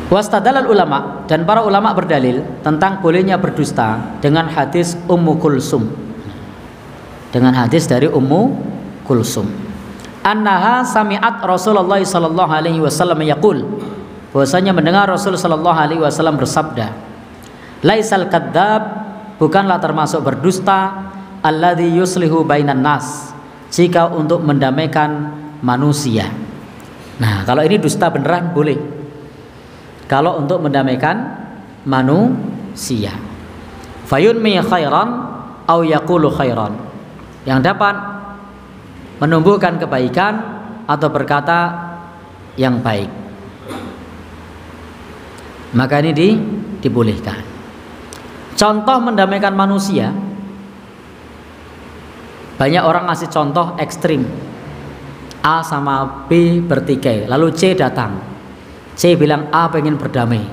Wastadalal ulama, dan para ulama berdalil tentang bolehnya berdusta dengan hadis Ummu Kulsum. Dengan hadis dari Ummu Kulsum. Annaha sami'at Rasulullah sallallahu alaihi wasallam yaqul, bahwasanya mendengar Rasul sallallahu alaihi wasallam bersabda, laisal kadzab, bukanlah termasuk berdusta, alladzi yuslihu bainan nas, jika untuk mendamaikan manusia. Nah, kalau ini dusta beneran boleh. Kalau untuk mendamaikan manusia. Fayunmi khairan au yaqulu khairan, yang dapat menumbuhkan kebaikan atau berkata yang baik, maka ini dibolehkan. Contoh mendamaikan manusia, banyak orang ngasih contoh ekstrim. A sama B bertikai, lalu C datang. C bilang A pengen berdamai,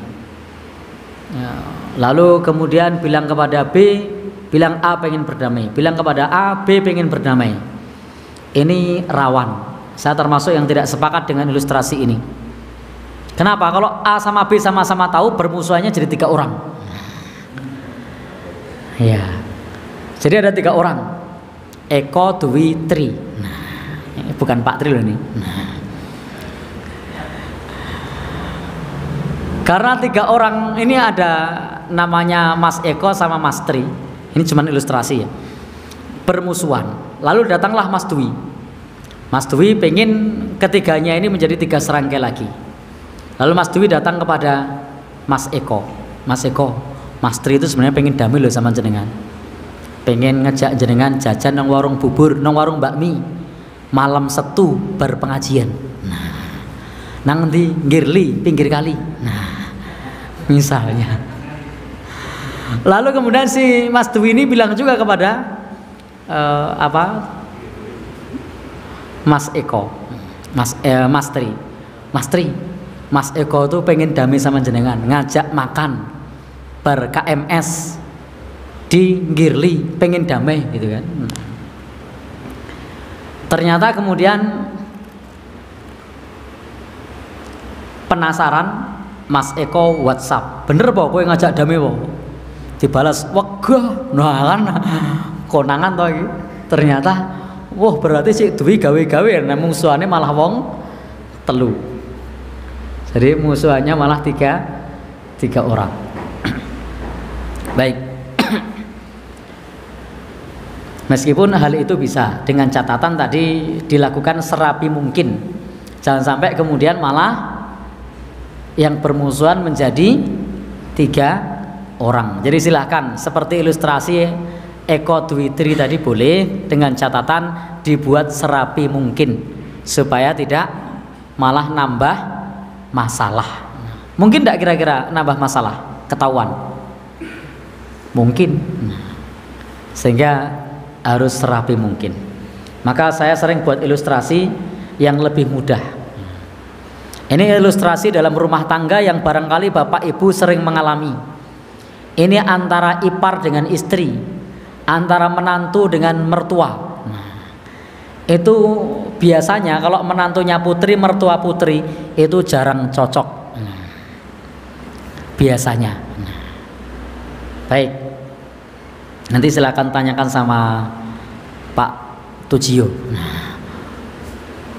lalu kemudian bilang kepada B, bilang A pengen berdamai, bilang kepada A, B pengen berdamai. Ini rawan. Saya termasuk yang tidak sepakat dengan ilustrasi ini. Kenapa? Kalau A sama B sama-sama tahu, bermusuhannya jadi 3 orang. Ya, jadi ada 3 orang. Eko, Dwi, Tri. Nah, bukan Pak Tri loh ini. Nah. Karena 3 orang ini ada namanya Mas Eko sama Mas Tri. Ini cuma ilustrasi ya. Bermusuhan. Lalu datanglah Mas Dwi. Mas Dwi pengen ketiganya ini menjadi 3 serangkai lagi. Lalu Mas Dwi datang kepada Mas Eko. Mas Eko, Mas Tri itu sebenarnya pengen damai loh sama jenengan. Pengen ngejak jenengan jajan nang warung bubur, nang warung bakmi. Malam Setu berpengajian. Nah, nang di Ngirli, pinggir kali. Nah, misalnya. Lalu kemudian si Mas Dwi ini bilang juga kepada Mas Eko, Mas Tri, Mas Tri, Mas Eko tuh pengen damai sama jenengan, ngajak makan ber KMS di Ngirli, pengen damai gitu kan. Ternyata kemudian penasaran, Mas Eko WhatsApp, bener po kowe ngajak damai po? Dibalas, wegah, nah kan konangan toh iki. Ternyata, wah berarti si Dwi gawe-gawe, nah musuhannya malah wong telu. Jadi musuhannya malah tiga orang. Baik. Meskipun hal itu bisa dengan catatan tadi dilakukan serapi mungkin. Jangan sampai kemudian malah yang bermusuhan menjadi 3 orang. Jadi silahkan seperti ilustrasi Eko Dwi Tri tadi boleh, dengan catatan dibuat serapi mungkin supaya tidak malah nambah masalah. Mungkin tidak kira-kira nambah masalah? Ketahuan? Mungkin. Sehingga harus serapi mungkin. Maka saya sering buat ilustrasi yang lebih mudah. Ini ilustrasi dalam rumah tangga yang barangkali Bapak Ibu sering mengalami. Ini antara ipar dengan istri, antara menantu dengan mertua. Itu biasanya kalau menantunya putri, mertua putri, itu jarang cocok. Biasanya. Baik. Nanti silakan tanyakan sama Pak Tujio.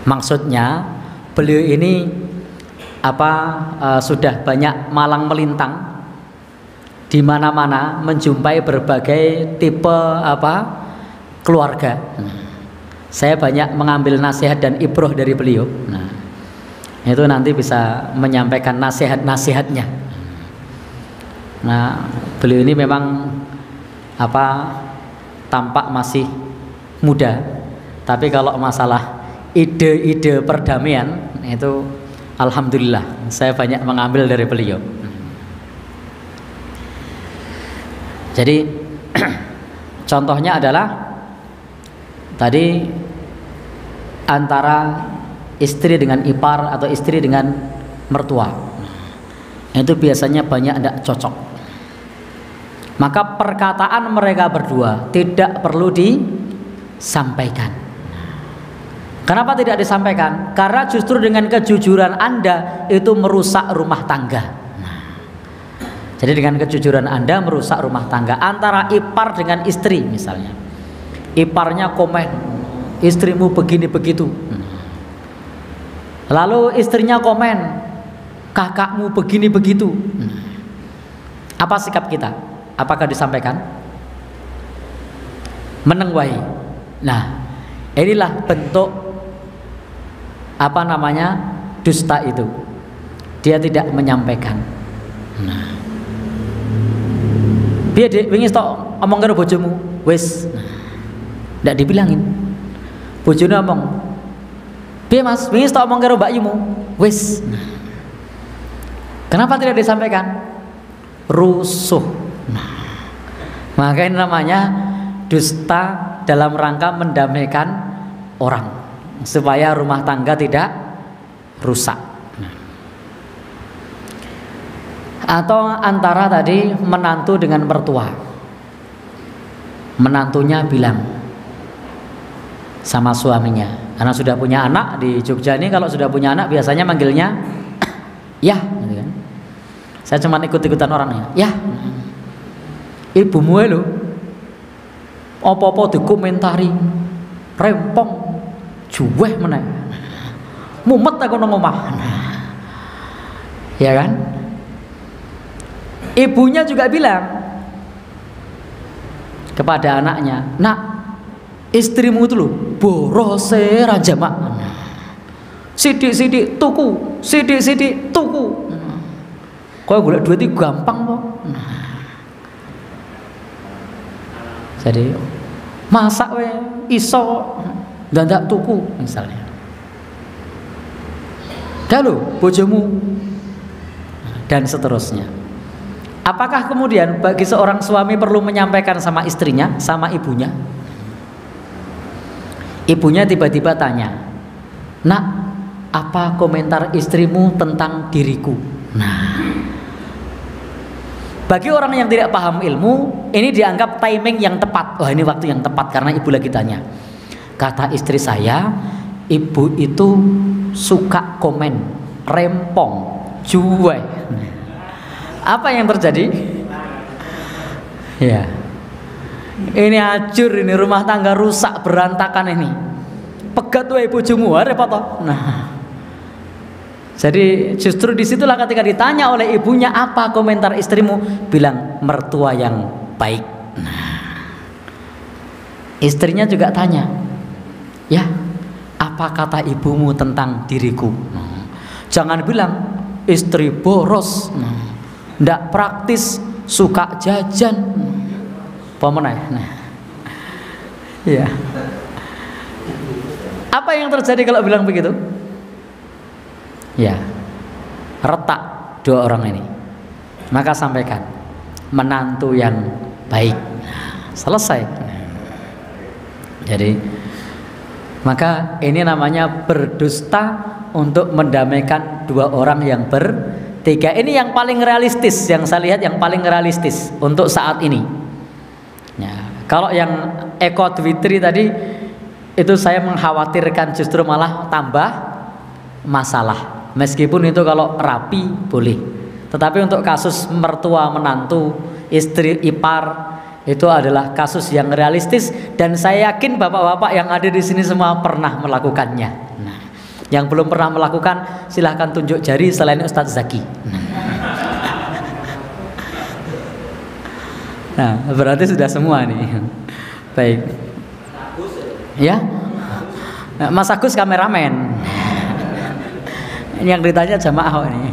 Maksudnya beliau ini sudah banyak malang melintang di mana-mana, menjumpai berbagai tipe keluarga. Saya banyak mengambil nasihat dan ibroh dari beliau. Nah, itu nanti bisa menyampaikan nasihat-nasihatnya. Nah, beliau ini memang tampak masih muda, tapi kalau masalah ide-ide perdamaian itu alhamdulillah saya banyak mengambil dari beliau. Jadi contohnya adalah tadi antara istri dengan ipar atau istri dengan mertua, itu biasanya banyak tidak cocok. Maka perkataan mereka berdua tidak perlu disampaikan. Kenapa tidak disampaikan? Karena justru dengan kejujuran Anda itu merusak rumah tangga. Jadi dengan kejujuran Anda merusak rumah tangga. Antara ipar dengan istri misalnya, iparnya komen, istrimu begini begitu, lalu istrinya komen, kakakmu begini begitu. Apa sikap kita? Apakah disampaikan? Menengwahi. Nah, inilah bentuk dusta itu. Dia tidak menyampaikan. Nah, biar dia wingi tok omong karo bojomu, wis. Ndak dibilangin. Bojone ngomong, "Piye Mas, wingi tok omong karo mbakyumu?" Wis. Kenapa tidak disampaikan? Rusuh. Maka ini namanya dusta dalam rangka mendamaikan orang supaya rumah tangga tidak rusak. Atau antara tadi menantu dengan mertua, menantunya bilang sama suaminya, karena sudah punya anak. Di Jogja ini kalau sudah punya anak biasanya manggilnya ya gitu kan. Saya cuma ikut-ikutan orangnya, ya ibumu lho apa-apa dikomentari rempong juweh meneh, mumet aku nang omah. Ya kan. Ibunya juga bilang kepada anaknya, "Nak, istrimu itu loh borose ra jamak. Sidik-sidik tuku, sidik-sidik tuku. Kok golek duit iki gampang kok." Jadi masak we iso ndak tuku misalnya. Kalau bojomu dan seterusnya. Apakah kemudian bagi seorang suami perlu menyampaikan sama istrinya, sama ibunya? Ibunya tiba-tiba tanya, "Nak, apa komentar istrimu tentang diriku?" Nah, bagi orang yang tidak paham ilmu, ini dianggap timing yang tepat. Oh, ini waktu yang tepat karena ibu lagi tanya. Kata istri saya, ibu itu suka komen rempong, juweh. Apa yang terjadi? Ya, ini hancur, ini rumah tangga rusak berantakan ini. Pegat wae bojomu, repot toh. Nah, jadi justru disitulah ketika ditanya oleh ibunya apa komentar istrimu, bilang mertua yang baik. Nah, istrinya juga tanya, ya apa kata ibumu tentang diriku? Nah, jangan bilang istri boros. Nah, ndak praktis, suka jajan, pemenang. Nah, ya. Apa yang terjadi kalau bilang begitu? Ya, retak dua orang ini. Maka sampaikan menantu yang baik. Nah, selesai. Jadi, maka ini namanya berdusta untuk mendamaikan dua orang yang bertiga. Ini yang paling realistis, yang saya lihat yang paling realistis untuk saat ini. Ya, kalau yang Eko Dwitri tadi itu saya mengkhawatirkan justru malah tambah masalah. Meskipun itu kalau rapi boleh, tetapi untuk kasus mertua menantu, istri ipar itu adalah kasus yang realistis dan saya yakin bapak-bapak yang ada di sini semua pernah melakukannya. Nah, yang belum pernah melakukan silahkan tunjuk jari selain Ustadz Zaki. Nah, berarti sudah semua nih. Baik. Ya, Mas Agus kameramen. Ini yang ditanya jamaah ini.